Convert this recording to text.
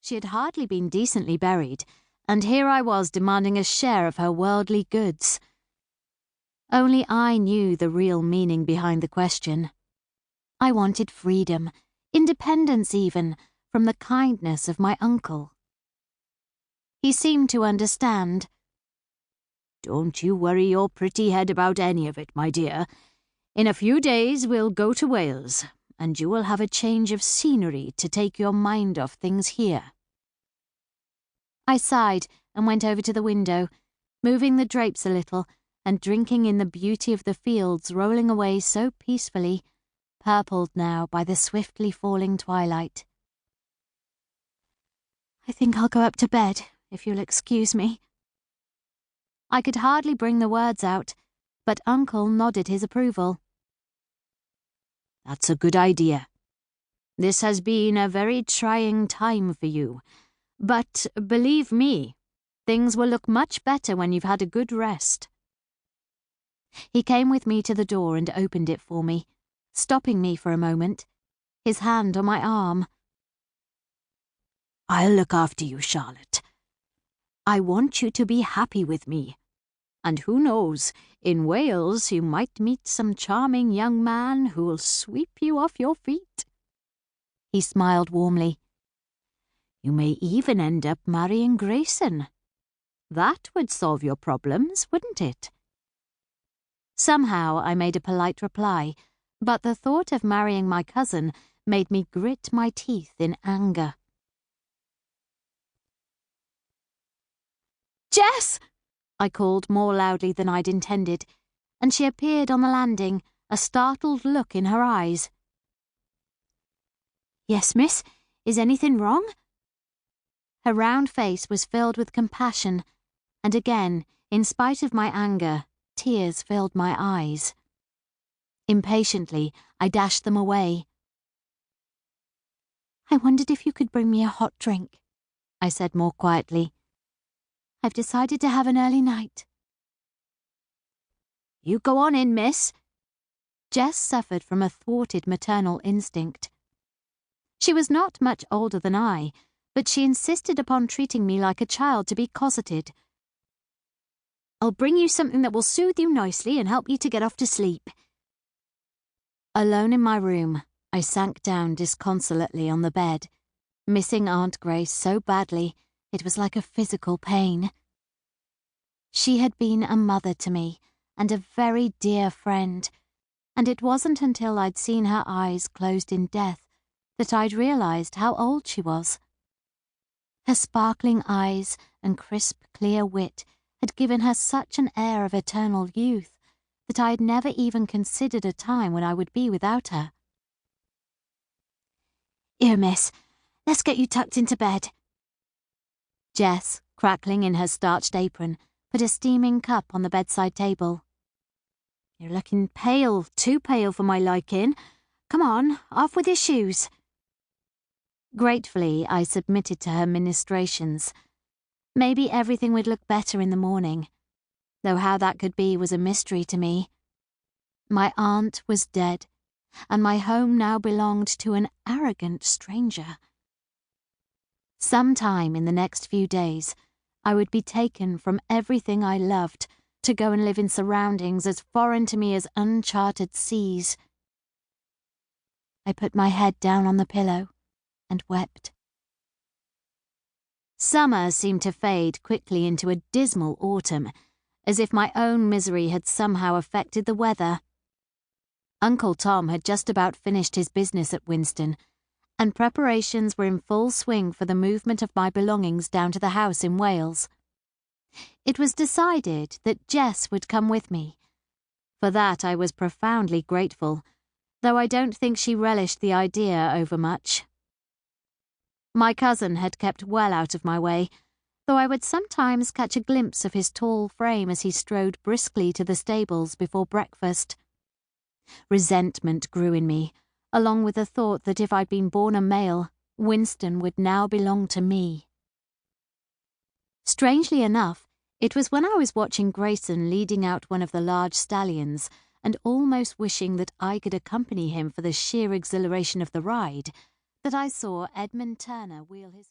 She had hardly been decently buried, and here I was demanding a share of her worldly goods. Only I knew the real meaning behind the question. I wanted freedom, independence even, from the kindness of my uncle. He seemed to understand. "Don't you worry your pretty head about any of it, my dear. In a few days we'll go to Wales, and you will have a change of scenery to take your mind off things here." I sighed and went over to the window, moving the drapes a little and drinking in the beauty of the fields rolling away so peacefully, purpled now by the swiftly falling twilight. "I think I'll go up to bed, if you'll excuse me." I could hardly bring the words out, but Uncle nodded his approval. "That's a good idea. This has been a very trying time for you, but believe me, things will look much better when you've had a good rest." He came with me to the door and opened it for me, stopping me for a moment, his hand on my arm. "I'll look after you, Charlotte. I want you to be happy with me. And who knows, in Wales you might meet some charming young man who'll sweep you off your feet." He smiled warmly. "You may even end up marrying Grayson. That would solve your problems, wouldn't it?" Somehow I made a polite reply, but the thought of marrying my cousin made me grit my teeth in anger. "Jess!" I called more loudly than I'd intended, and she appeared on the landing, a startled look in her eyes. "Yes, miss? Is anything wrong?" Her round face was filled with compassion, and again, in spite of my anger, tears filled my eyes. Impatiently, I dashed them away. "I wondered if you could bring me a hot drink," I said more quietly. "I've decided to have an early night." "You go on in, miss." Jess suffered from a thwarted maternal instinct. She was not much older than I, but she insisted upon treating me like a child to be cosseted. "I'll bring you something that will soothe you nicely and help you to get off to sleep." Alone in my room, I sank down disconsolately on the bed, missing Aunt Grace so badly it was like a physical pain. She had been a mother to me and a very dear friend, and it wasn't until I'd seen her eyes closed in death that I'd realized how old she was. Her sparkling eyes and crisp, clear wit had given her such an air of eternal youth that I had never even considered a time when I would be without her. "Here, miss, let's get you tucked into bed." Jess, crackling in her starched apron, put a steaming cup on the bedside table. "You're looking pale, too pale for my liking. Come on, off with your shoes." Gratefully, I submitted to her ministrations. Maybe everything would look better in the morning, though how that could be was a mystery to me. My aunt was dead, and my home now belonged to an arrogant stranger. Sometime in the next few days, I would be taken from everything I loved to go and live in surroundings as foreign to me as uncharted seas. I put my head down on the pillow and wept. Summer seemed to fade quickly into a dismal autumn, as if my own misery had somehow affected the weather. Uncle Tom had just about finished his business at Winston, and preparations were in full swing for the movement of my belongings down to the house in Wales. It was decided that Jess would come with me. For that I was profoundly grateful, though I don't think she relished the idea overmuch. My cousin had kept well out of my way, though I would sometimes catch a glimpse of his tall frame as he strode briskly to the stables before breakfast. Resentment grew in me, along with the thought that if I'd been born a male, Winston would now belong to me. Strangely enough, it was when I was watching Grayson leading out one of the large stallions and almost wishing that I could accompany him for the sheer exhilaration of the ride that I saw Edmund Turner wheel his